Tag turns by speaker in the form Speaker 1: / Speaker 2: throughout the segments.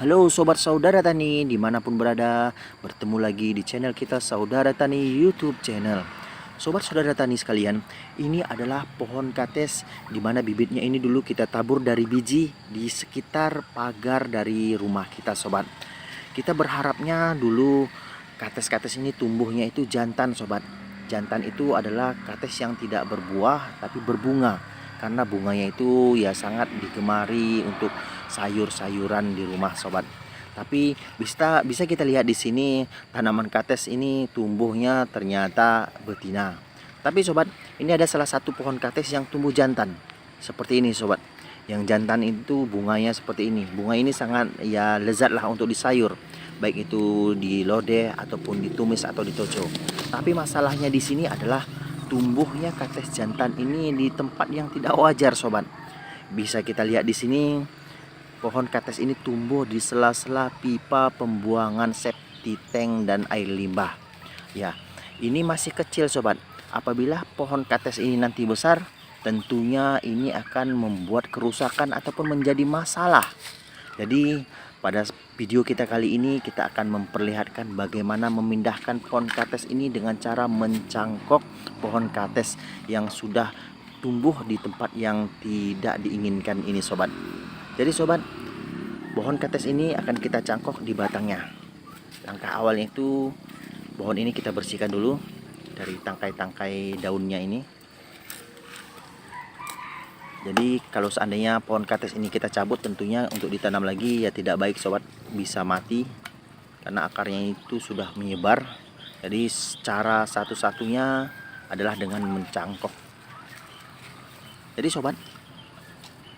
Speaker 1: Halo sobat saudara tani dimanapun berada, bertemu lagi di channel kita Saudara Tani YouTube channel. Sobat saudara tani sekalian, ini adalah pohon kates di mana bibitnya ini dulu kita tabur dari biji di sekitar pagar dari rumah kita sobat. Kita berharapnya dulu kates-kates ini tumbuhnya itu jantan sobat. Jantan itu adalah kates yang tidak berbuah tapi berbunga. Karena bunganya itu ya sangat digemari untuk sayur-sayuran di rumah sobat. Tapi bisa kita lihat di sini tanaman kates ini tumbuhnya ternyata betina. Tapi sobat, ini ada salah satu pohon kates yang tumbuh jantan. Seperti ini sobat. Yang jantan itu bunganya seperti ini. Bunga ini sangat ya lezat lah untuk disayur, baik itu di lodeh ataupun ditumis atau ditoco. Tapi masalahnya di sini adalah tumbuhnya kates jantan ini di tempat yang tidak wajar sobat. Bisa kita lihat di sini pohon kates ini tumbuh di sela-sela pipa pembuangan septic tank dan air limbah. Ya, ini masih kecil sobat. Apabila pohon kates ini nanti besar, tentunya ini akan membuat kerusakan ataupun menjadi masalah. Jadi pada video kita kali ini kita akan memperlihatkan bagaimana memindahkan pohon kates ini dengan cara mencangkok pohon kates yang sudah tumbuh di tempat yang tidak diinginkan ini sobat. Jadi sobat, pohon kates ini akan kita cangkok di batangnya. Langkah awalnya itu pohon ini kita bersihkan dulu dari tangkai-tangkai daunnya ini. Jadi kalau seandainya pohon kates ini kita cabut, tentunya untuk ditanam lagi ya tidak baik sobat, bisa mati karena akarnya itu sudah menyebar. Jadi cara satu-satunya adalah dengan mencangkok. Jadi sobat,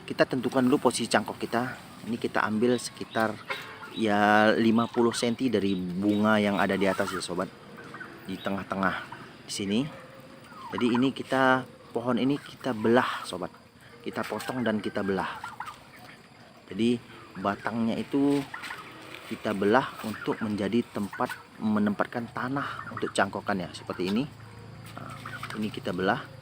Speaker 1: kita tentukan dulu posisi cangkok kita. Ini kita ambil sekitar ya 50 cm dari bunga yang ada di atas ya sobat, di tengah-tengah di sini. Jadi ini pohon ini kita belah sobat, kita potong dan kita belah. Jadi batangnya itu kita belah untuk menjadi tempat menempatkan tanah untuk cangkokannya seperti ini. Nah, ini kita belah.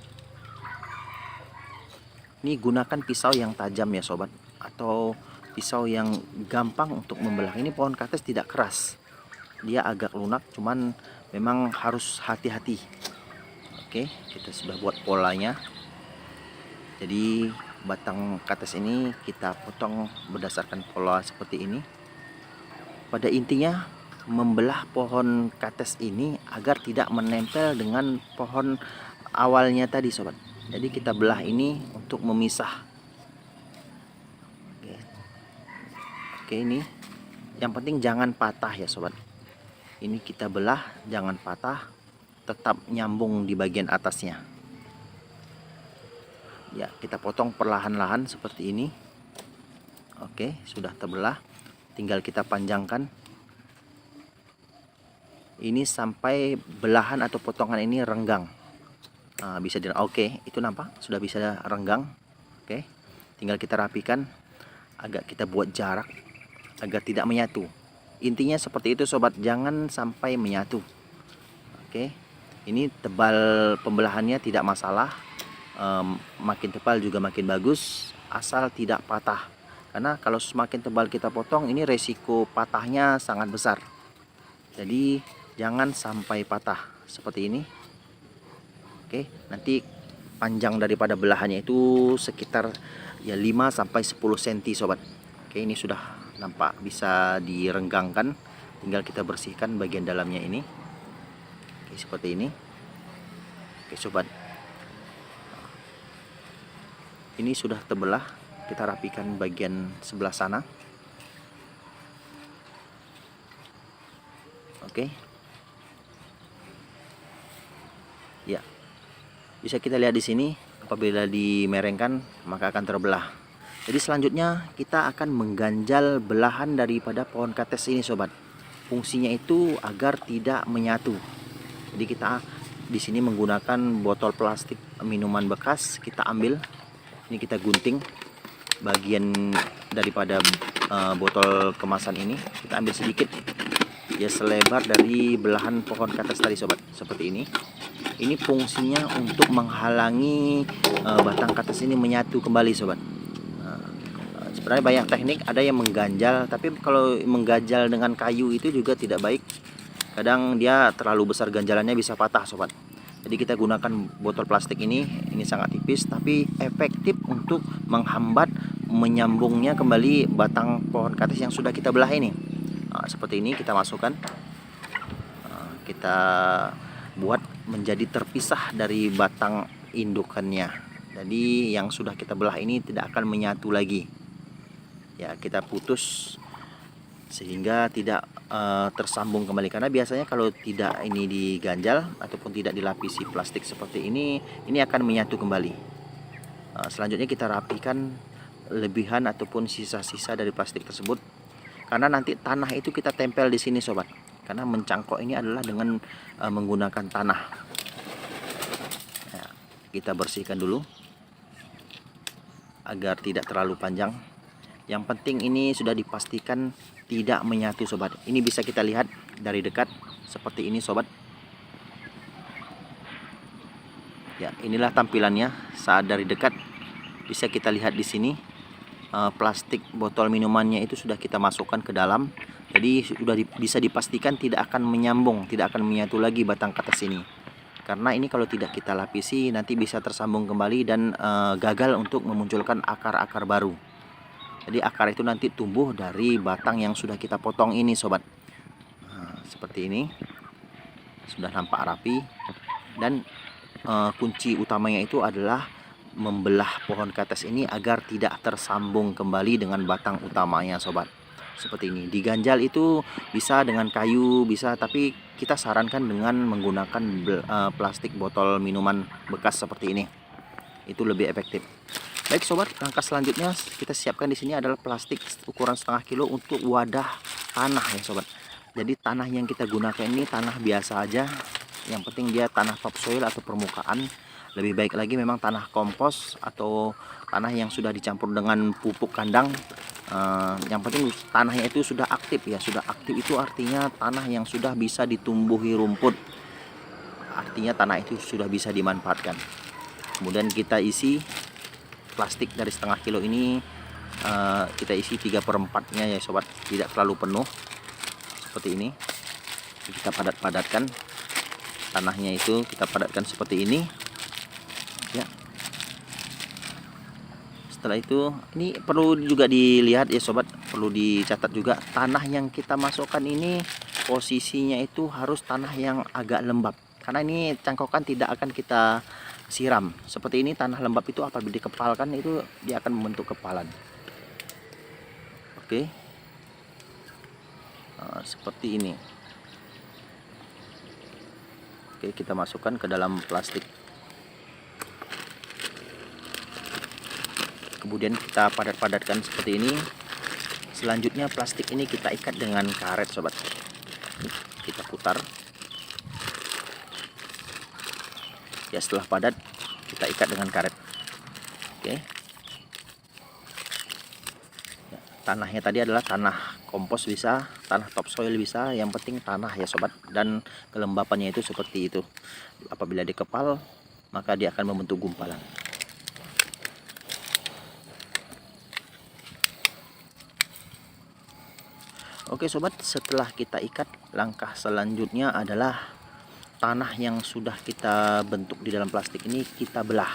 Speaker 1: Ini gunakan pisau yang tajam ya sobat, atau pisau yang gampang untuk membelah. Ini pohon kates tidak keras, dia agak lunak, cuman memang harus hati-hati. Oke, kita sudah buat polanya. Jadi batang kates ini kita potong berdasarkan pola seperti ini. Pada intinya membelah pohon kates ini agar tidak menempel dengan pohon awalnya tadi sobat. Jadi kita belah ini untuk memisah. Oke, ini yang penting jangan patah ya sobat. Ini kita belah jangan patah, tetap nyambung di bagian atasnya. Ya, kita potong perlahan-lahan seperti ini. Oke, sudah terbelah, tinggal kita panjangkan ini sampai belahan atau potongan ini renggang. Nah, bisa oke, itu nampak sudah bisa renggang. Oke, tinggal kita rapikan, agak kita buat jarak agar tidak menyatu. Intinya seperti itu sobat, jangan sampai menyatu. Oke, ini tebal pembelahannya tidak masalah, makin tebal juga makin bagus, asal tidak patah. Karena kalau semakin tebal kita potong, ini resiko patahnya sangat besar. Jadi jangan sampai patah seperti ini. Oke, nanti panjang daripada belahannya itu sekitar ya 5-10 cm sobat. Oke, ini sudah nampak bisa direnggangkan, tinggal kita bersihkan bagian dalamnya ini. Oke, seperti ini. Oke sobat, ini sudah terbelah, kita rapikan bagian sebelah sana. Oke, ya, bisa kita lihat di sini, apabila dimerengkan maka akan terbelah. Jadi selanjutnya kita akan mengganjal belahan daripada pohon kates ini sobat. Fungsinya itu agar tidak menyatu. Jadi kita di sini menggunakan botol plastik minuman bekas, kita ambil, ini kita gunting bagian daripada botol kemasan ini, kita ambil sedikit ya selebar dari belahan pohon kates tadi sobat, seperti ini. Ini fungsinya untuk menghalangi batang kates ini menyatu kembali sobat. Nah, Sebenarnya banyak teknik, ada yang mengganjal, tapi kalau mengganjal dengan kayu itu juga tidak baik. Kadang dia terlalu besar ganjalannya bisa patah sobat. Jadi kita gunakan botol plastik ini sangat tipis tapi efektif untuk menghambat menyambungnya kembali batang pohon kates yang sudah kita belah ini. Nah, seperti ini kita masukkan, kita buat menjadi terpisah dari batang indukannya. Jadi yang sudah kita belah ini tidak akan menyatu lagi. Ya, kita putus sehingga tidak tersambung kembali, karena biasanya kalau tidak ini diganjal ataupun tidak dilapisi plastik seperti ini akan menyatu kembali. Selanjutnya kita rapikan lebihan ataupun sisa-sisa dari plastik tersebut, karena nanti tanah itu kita tempel di sini sobat, karena mencangkok ini adalah dengan menggunakan tanah. Nah, kita bersihkan dulu agar tidak terlalu panjang. Yang penting ini sudah dipastikan tidak menyatu sobat. Ini bisa kita lihat dari dekat seperti ini sobat. Ya, inilah tampilannya saat dari dekat. Bisa kita lihat di sini plastik botol minumannya itu sudah kita masukkan ke dalam. Jadi sudah bisa dipastikan tidak akan menyambung, tidak akan menyatu lagi batang kates ini. Karena ini kalau tidak kita lapisi nanti bisa tersambung kembali dan gagal untuk memunculkan akar-akar baru. Jadi akar itu nanti tumbuh dari batang yang sudah kita potong ini sobat. Nah, seperti ini sudah nampak rapi. Dan kunci utamanya itu adalah membelah pohon kates ini agar tidak tersambung kembali dengan batang utamanya sobat. Seperti ini. Diganjal itu bisa dengan kayu, bisa, tapi kita sarankan dengan menggunakan plastik botol minuman bekas seperti ini. Itu lebih efektif. Baik sobat, langkah selanjutnya kita siapkan di sini adalah plastik ukuran setengah kilo untuk wadah tanah ya sobat. Jadi tanah yang kita gunakan ini tanah biasa aja, yang penting dia tanah topsoil atau permukaan. Lebih baik lagi memang tanah kompos atau tanah yang sudah dicampur dengan pupuk kandang. Yang penting tanahnya itu sudah aktif ya, sudah aktif itu artinya tanah yang sudah bisa ditumbuhi rumput. Artinya tanah itu sudah bisa dimanfaatkan. Kemudian kita isi plastik dari setengah kilo ini, kita isi 3/4-nya ya sobat, tidak terlalu penuh seperti ini. Kita padat-padatkan tanahnya, itu kita padatkan seperti ini ya. Setelah itu ini perlu juga dilihat ya sobat, perlu dicatat juga tanah yang kita masukkan ini posisinya itu harus tanah yang agak lembab, karena ini cangkokan tidak akan kita siram. Seperti ini tanah lembab itu apabila dikepalkan itu dia akan membentuk kepalan. Oke. Seperti ini. Oke, kita masukkan ke dalam plastik. Kemudian kita padat-padatkan seperti ini. Selanjutnya plastik ini kita ikat dengan karet sobat. Kita putar. Ya, setelah padat kita ikat dengan karet. Oke. Ya, tanahnya tadi adalah tanah kompos bisa, tanah topsoil bisa, yang penting tanah ya sobat, dan kelembapannya itu seperti itu. Apabila dikepal maka dia akan membentuk gumpalan. Oke sobat, setelah kita ikat, langkah selanjutnya adalah tanah yang sudah kita bentuk di dalam plastik ini kita belah.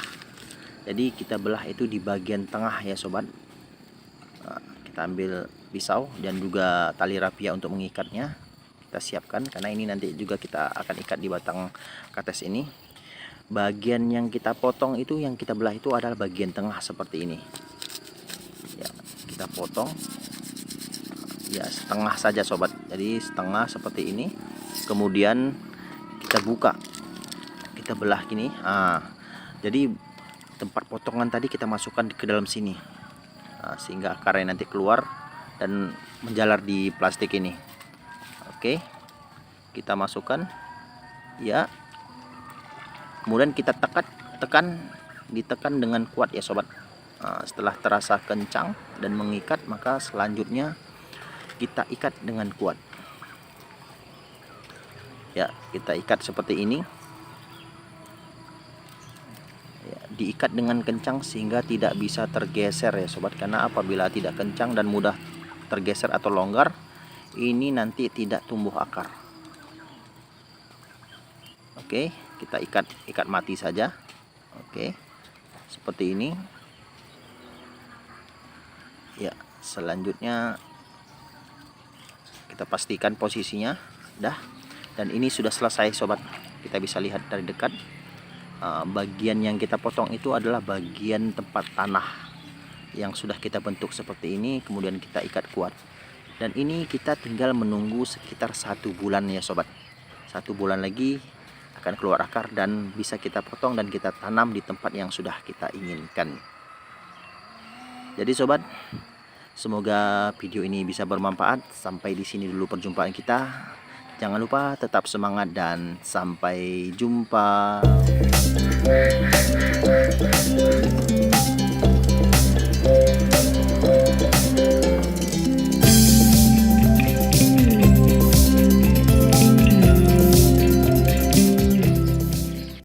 Speaker 1: Jadi kita belah itu di bagian tengah ya sobat. Kita ambil pisau dan juga tali rapia untuk mengikatnya. Kita siapkan karena ini nanti juga kita akan ikat di batang kates ini. Bagian yang kita potong itu, yang kita belah itu adalah bagian tengah seperti ini. Ya, kita potong. Ya, setengah saja sobat. Jadi setengah seperti ini. Kemudian kita buka, kita belah gini. Jadi tempat potongan tadi kita masukkan ke dalam sini, sehingga akarnya nanti keluar dan menjalar di plastik ini. Oke, kita masukkan ya. Kemudian kita ditekan dengan kuat ya sobat. Setelah terasa kencang dan mengikat, maka selanjutnya kita ikat dengan kuat. Ya, kita ikat seperti ini. Ya, diikat dengan kencang sehingga tidak bisa tergeser ya sobat, karena apabila tidak kencang dan mudah tergeser atau longgar, ini nanti tidak tumbuh akar. Oke, kita ikat mati saja. Oke, seperti ini ya. Selanjutnya kita pastikan posisinya dah, dan ini sudah selesai sobat. Kita bisa lihat dari dekat, bagian yang kita potong itu adalah bagian tempat tanah yang sudah kita bentuk seperti ini, kemudian kita ikat kuat. Dan ini kita tinggal menunggu sekitar 1 bulan ya sobat. 1 bulan lagi akan keluar akar dan bisa kita potong dan kita tanam di tempat yang sudah kita inginkan. Jadi sobat, semoga video ini bisa bermanfaat. Sampai di sini dulu perjumpaan kita. Jangan lupa tetap semangat dan sampai jumpa.